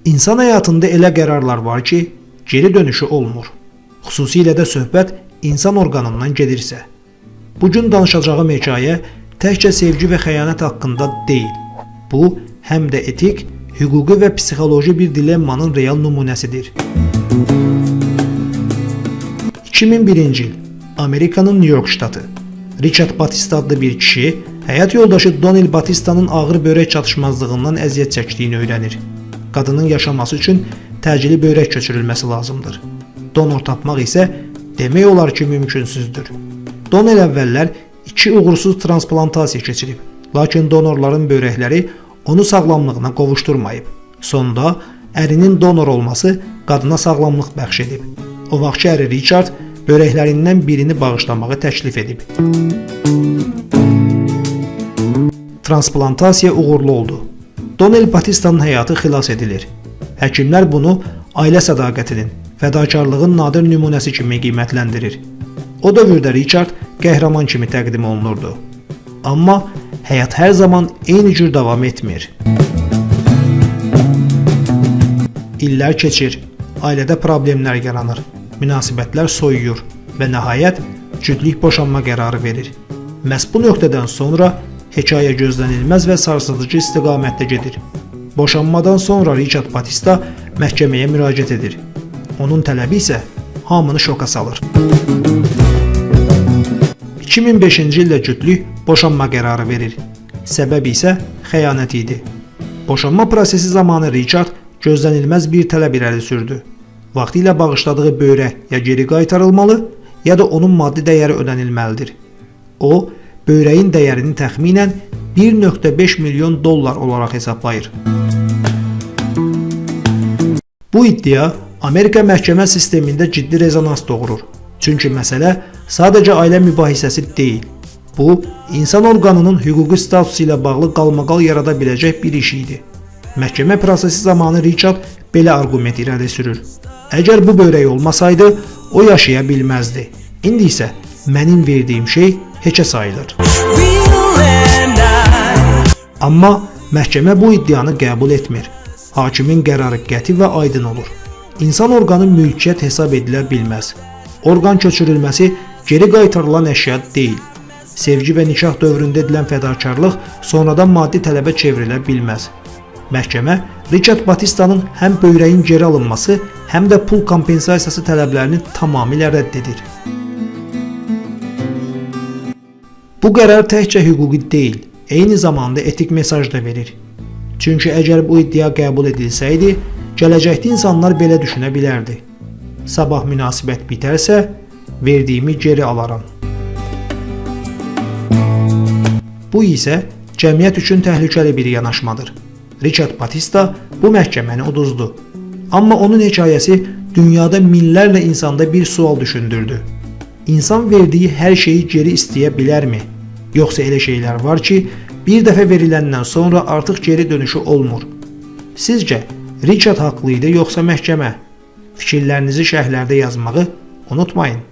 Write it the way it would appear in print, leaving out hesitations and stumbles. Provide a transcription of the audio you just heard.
İnsan həyatında elə qərarlar var ki, geri dönüşü olmur. Xüsusilə də söhbət insan orqanından gedirsə. Bugün danışacağım hekayə təkcə sevgi və xəyanət haqqında deyil. Bu, həm də etik, hüquqi və psixoloji bir dilemmanın real nümunəsidir. 2001-ci il Amerikanın New York ştatı. Richard Batista adlı bir kişi həyat yoldaşı Donald Batista'nın ağır börək çatışmazlığından əziyyət çəkdiyini öyrənir. Qadının yaşaması üçün təcili börək köçürülməsi lazımdır. Donor tapmaq isə demək olar ki, mümkünsüzdür. Donald əvvəllər 2 uğursuz transplantasiya keçirib, lakin donorların börəkləri onu sağlamlığına qovuşdurmayıb. Sonda ərinin donor olması qadına sağlamlıq bəxş edib. O vaxtki əri Richard börəklərindən birini bağışlamağı təklif edib. Transplantasiya uğurlu oldu. Donald Batista'nın həyatı xilas edilir. Həkimlər bunu ailə sədaqətinin, fədakarlığın nadir nümunəsi kimi qiymətləndirir. O dövrdə Richard qəhrəman kimi təqdim olunurdu. Amma həyat hər zaman eyni cür davam etmir. İllər keçir, ailədə problemlər yaranır, münasibətlər soyuyur və nəhayət cütlük boşanma qərarı verir. Məhz bu nöqtədən sonra hekayə gözlənilməz və sarsıdıcı istiqamətdə gedir. Boşanmadan sonra Richard Batista məhkəməyə müraciət edir. Onun tələbi isə hamını şoka salır. 2005-ci ildə cütlük boşanma qərarı verir. Səbəbi isə xəyanət idi. Boşanma prosesi zamanı Richard gözlənilməz bir tələb irəli sürdü. Vaxtilə bağışladığı börək ya geri qaytarılmalı, ya da onun maddi dəyəri ödənilməlidir. O, börəyin dəyərini təxminən 1,5 milyon dollar olaraq hesablayır. Bu iddia Amerika məhkəmə sistemində ciddi rezonans doğurur. Çünki məsələ sadəcə ailə mübahisəsi deyil. Bu, insan orqanının hüquqi statusu ilə bağlı qalmaqal yarada biləcək bir iş idi. Məhkəmə prosesi zamanı Richard belə arqument irəli sürür. Əgər bu börək olmasaydı, o yaşaya bilməzdi. İndi isə mənim verdiyim şey heçə sayılır. Amma məhkəmə bu iddianı qəbul etmir. Hakimin qərarı qəti və aydın olur. İnsan orqanı mülkiyyət hesab edilə bilməz. Orqan köçürülməsi geri qaytarılan əşya deyil. Sevgi və nikah dövründə edilən fədakarlıq sonradan maddi tələbə çevrilə bilməz. Məhkəmə Richard Batista'nın həm börəyin geri alınması, həm də pul kompensasiyası tələblərini tamamilə rədd edir. Bu qərar təkcə hüquqi deyil, eyni zamanda etik mesaj da verir. Çünki əgər bu iddia qəbul edilsəydi, gələcəkdə insanlar belə düşünə bilərdi. Sabah münasibət bitərsə, verdiyimi geri alaram. Bu isə cəmiyyət üçün təhlükəli bir yanaşmadır. Richard Batista bu məhkəməni uduzdu. Amma onun hekayəsi dünyada minlərlə insanda bir sual düşündürdü. İnsan verdiyi hər şeyi geri istəyə bilərmi? Yoxsa elə şeylər var ki, bir dəfə veriləndən sonra artıq geri dönüşü olmur. Sizcə, Richard haqlı idi yoxsa məhkəmə? Fikirlərinizi şərhlərdə yazmağı unutmayın.